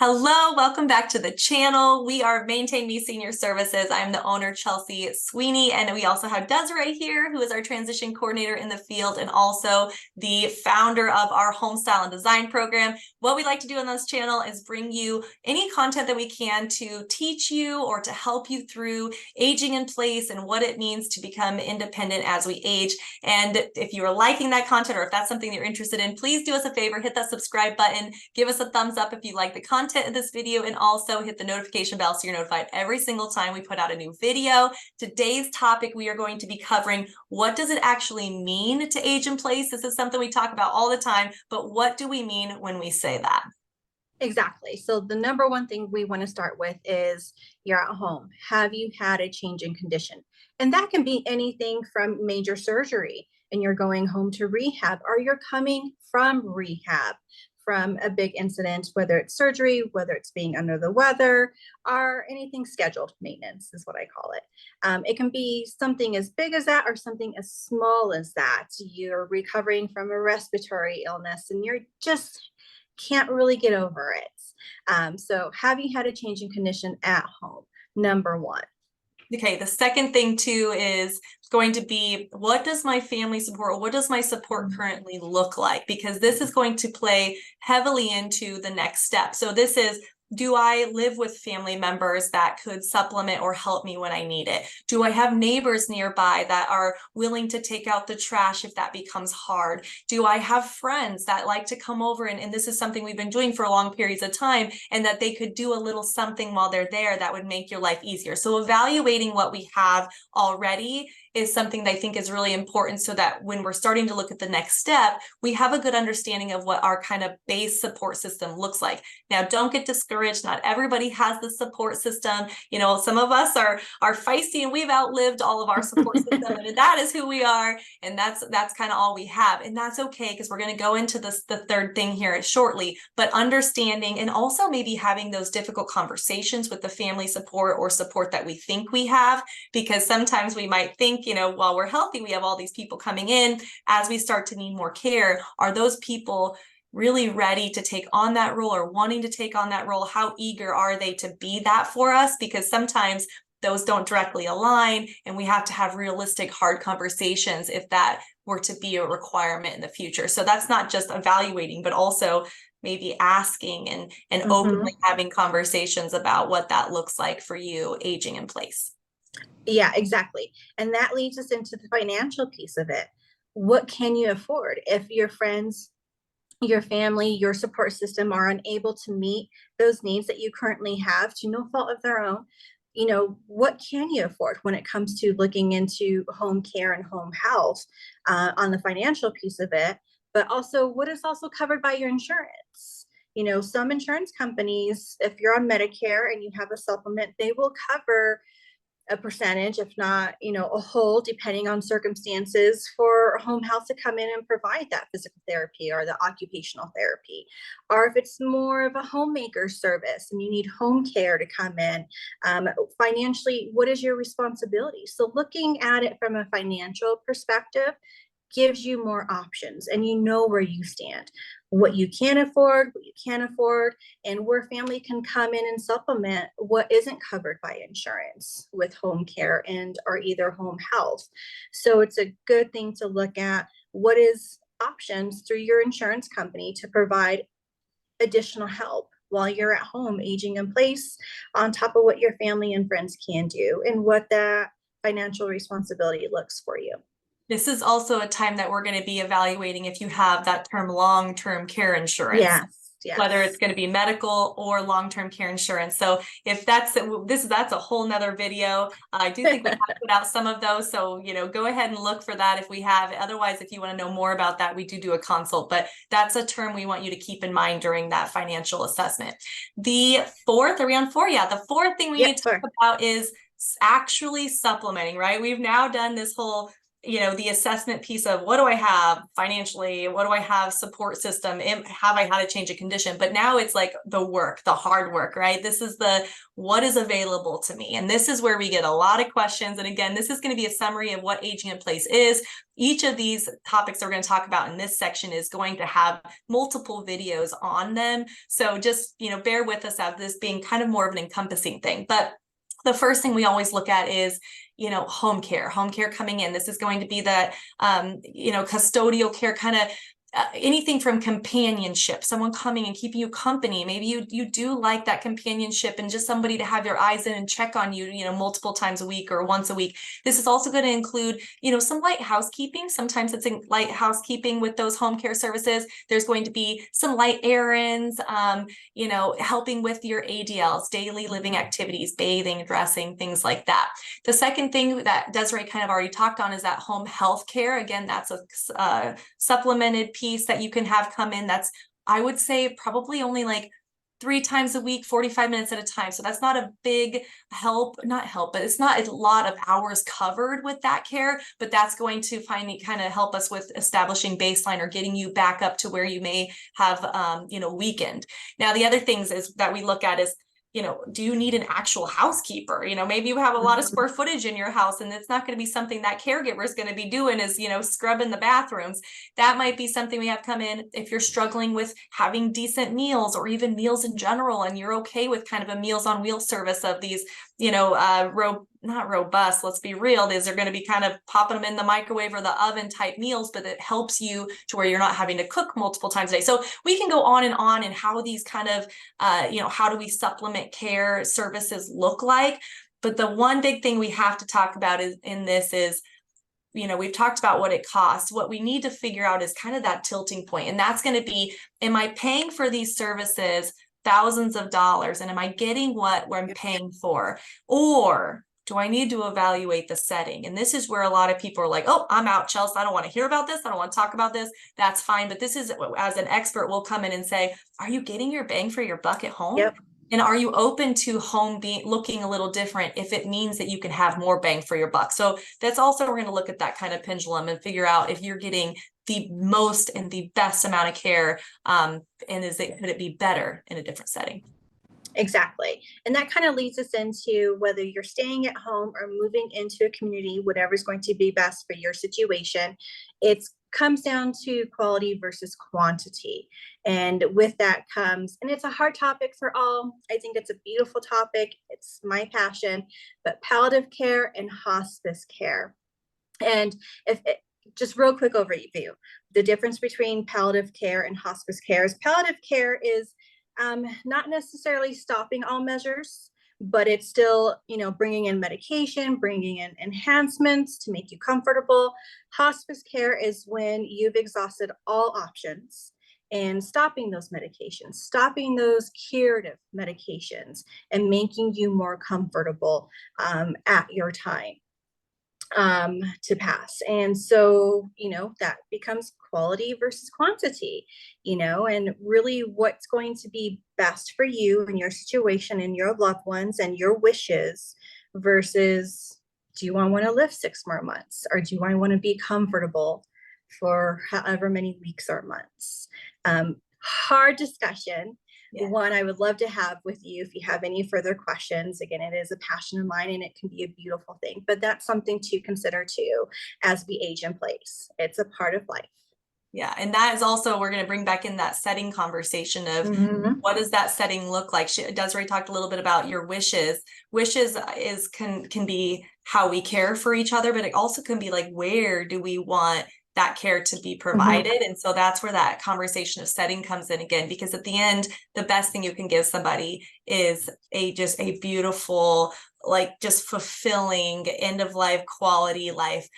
Hello, welcome back to the channel. We are Maintain Me Senior Services. I'm the owner, Chelsea Sweeney, and we also have Desiree here, who is our transition coordinator in the field and also the founder of our home style and design program. What we like to do on this channel is bring you any content that we can to teach you or to help you through aging in place and what it means to become independent as we age. And if you are liking that content or if that's something that you're interested in, please do us a favor, hit that subscribe button, give us a thumbs up if you like the content of this video, and also hit the notification bell so you're notified every single time we put out a new video. Today's topic, we are going to be covering what does it actually mean to age in place. This is something we talk about all the time, but what do we mean when we say that? Exactly. So the number one thing we want to start with is you're at home. Have you had a change in condition? And that can be anything from major surgery and you're going home to rehab, or you're coming from rehab, from a big incident, whether it's surgery, whether it's being under the weather, or anything scheduled maintenance is what I call it. It can be something as big as that or something as small as that. You're recovering from a respiratory illness and you're just can't really get over it. So have you had a change in condition at home? Number one. Okay, the second thing too is going to be, what does my family support, or what does my support currently look like? Because this is going to play heavily into the next step. So this is, do I live with family members that could supplement or help me when I need it? Do I have neighbors nearby that are willing to take out the trash if that becomes hard? Do I have friends that like to come over and this is something we've been doing for long periods of time, and that they could do a little something while they're there that would make your life easier? So evaluating what we have already is something that I think is really important, so that when we're starting to look at the next step, we have a good understanding of what our kind of base support system looks like. Now, don't get discouraged. Not everybody has the support system. You know, some of us are feisty and we've outlived all of our support system, and that is who we are. And that's kind of all we have. And that's okay, because we're going to go into the third thing here shortly, but understanding and also maybe having those difficult conversations with the family support or support that we think we have, because sometimes we might think, you know, while we're healthy, we have all these people coming in. As we start to need more care, are those people really ready to take on that role or wanting to take on that role? How eager are they to be that for us? Because sometimes those don't directly align, and we have to have realistic, hard conversations if that were to be a requirement in the future. So that's not just evaluating, but also maybe asking and openly having conversations about what that looks like for you aging in place. Yeah, exactly. And that leads us into the financial piece of it. What can you afford? If your friends, your family, your support system are unable to meet those needs that you currently have to no fault of their own, you know, what can you afford when it comes to looking into home care and home health on the financial piece of it, but also what is also covered by your insurance. You know, some insurance companies, if you're on Medicare and you have a supplement, they will cover a percentage, if not, you know, a whole, depending on circumstances, for home health to come in and provide that physical therapy or the occupational therapy. Or if it's more of a homemaker service and you need home care to come in, financially, what is your responsibility? So looking at it from a financial perspective gives you more options, and you know where you stand, what you can afford, what you can't afford, and where family can come in and supplement what isn't covered by insurance with home care and or either home health. So it's a good thing to look at what is options through your insurance company to provide additional help while you're at home aging in place, on top of what your family and friends can do and what that financial responsibility looks for you. This is also a time that we're going to be evaluating if you have that term long-term care insurance. Yes. Whether it's going to be medical or long-term care insurance. So if that's a whole nother video. I do think we have put out some of those. So, you know, go ahead and look for that if we have. Otherwise, if you want to know more about that, we do a consult. But that's a term we want you to keep in mind during that financial assessment. The fourth, are we on four? Yeah, the fourth thing we need to talk about is actually supplementing, right? We've now done this whole the assessment piece of what do I have financially, what do I have support system, have I had to change a condition? But now it's like the work, the hard work, right? This is what is available to me. And this is where we get a lot of questions. And again, this is going to be a summary of what aging in place is. Each of these topics that we're going to talk about in this section is going to have multiple videos on them. So just, bear with us as this being kind of more of an encompassing thing. But the first thing we always look at is, home care coming in. This is going to be that, custodial care, kind of anything from companionship, someone coming and keeping you company. Maybe you do like that companionship and just somebody to have your eyes in and check on you, multiple times a week or once a week. This is also going to include, some light housekeeping. Sometimes it's in light housekeeping with those home care services. There's going to be some light errands, helping with your ADLs, daily living activities, bathing, dressing, things like that. The second thing that Desiree kind of already talked on is that home health care. Again, that's a supplemented piece that you can have come in. That's, I would say, probably only like 3 times a week, 45 minutes at a time. So that's not a big not help, but it's not a lot of hours covered with that care, but that's going to finally kind of help us with establishing baseline or getting you back up to where you may have, weakened. Now, the other things is that we look at is, do you need an actual housekeeper? Maybe you have a lot of square footage in your house and it's not going to be something that caregiver is going to be doing is, scrubbing the bathrooms. That might be something we have come in if you're struggling with having decent meals or even meals in general, and you're okay with kind of a Meals on Wheels service of these, not robust, let's be real, these are going to be kind of popping them in the microwave or the oven type meals, but it helps you to where you're not having to cook multiple times a day. So we can go on and how these kind of, how do we supplement care services look like? But the one big thing we have to talk about is we've talked about what it costs. What we need to figure out is kind of that tilting point. And that's going to be, am I paying for these services thousands of dollars? And am I getting what I'm paying for? Or do I need to evaluate the setting? And this is where a lot of people are like, oh, I'm out, Chelsea. I don't want to hear about this. I don't want to talk about this. That's fine. But this is, as an expert, we'll come in and say, are you getting your bang for your buck at home? Yep. And are you open to home looking a little different if it means that you can have more bang for your buck? So that's also, we're going to look at that kind of pendulum and figure out if you're getting the most and the best amount of care, and could it be better in a different setting? Exactly. And that kind of leads us into whether you're staying at home or moving into a community, whatever is going to be best for your situation. It comes down to quality versus quantity. And with that comes, and it's a hard topic for all. I think it's a beautiful topic. It's my passion, but palliative care and hospice care. And just real quick overview, the difference between palliative care and hospice care is palliative care is not necessarily stopping all measures, but it's still, bringing in medication, bringing in enhancements to make you comfortable. Hospice care is when you've exhausted all options and stopping those medications, stopping those curative medications, and making you more comfortable at your time to pass. And so, that becomes quality versus quantity, and really what's going to be best for you and your situation and your loved ones and your wishes versus, do I want to live 6 more months, or do I want to be comfortable for however many weeks or months? Hard discussion. Yeah. One I would love to have with you if you have any further questions. Again, it is a passion of mine and it can be a beautiful thing, but that's something to consider too as we age in place. It's a part of life. Yeah. And that is also, we're going to bring back in that setting conversation of what does that setting look like? Desiree talked a little bit about your wishes. Wishes can be how we care for each other, but it also can be like, where do we want that care to be provided? And so that's where that conversation of setting comes in again, because at the end, the best thing you can give somebody is just a beautiful, just fulfilling end of life quality life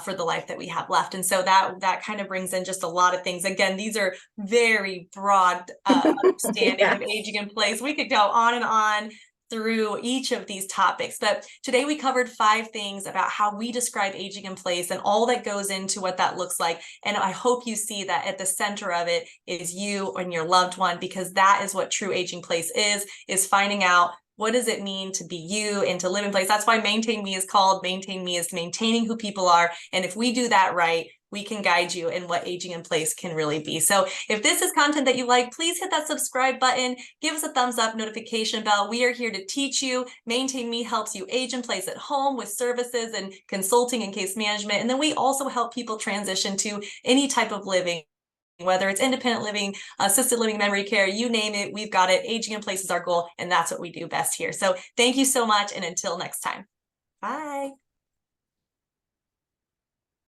for the life that we have left. And so that kind of brings in just a lot of things. Again, these are very broad understanding yes. of aging in place. We could go on and on through each of these topics, but today we covered 5 things about how we describe aging in place and all that goes into what that looks like. And I hope you see that at the center of it is you and your loved one, because that is what true aging place is finding out what does it mean to be you and to live in place? That's why Maintain Me is called. Maintain Me is maintaining who people are. And if we do that right, we can guide you in what aging in place can really be. So if this is content that you like, please hit that subscribe button, give us a thumbs up, notification bell. We are here to teach you. Maintain Me helps you age in place at home with services and consulting and case management. And then we also help people transition to any type of living, whether it's independent living, assisted living, memory care, you name it, we've got it. Aging in place is our goal, and that's what we do best here. So thank you so much, and until next time. Bye.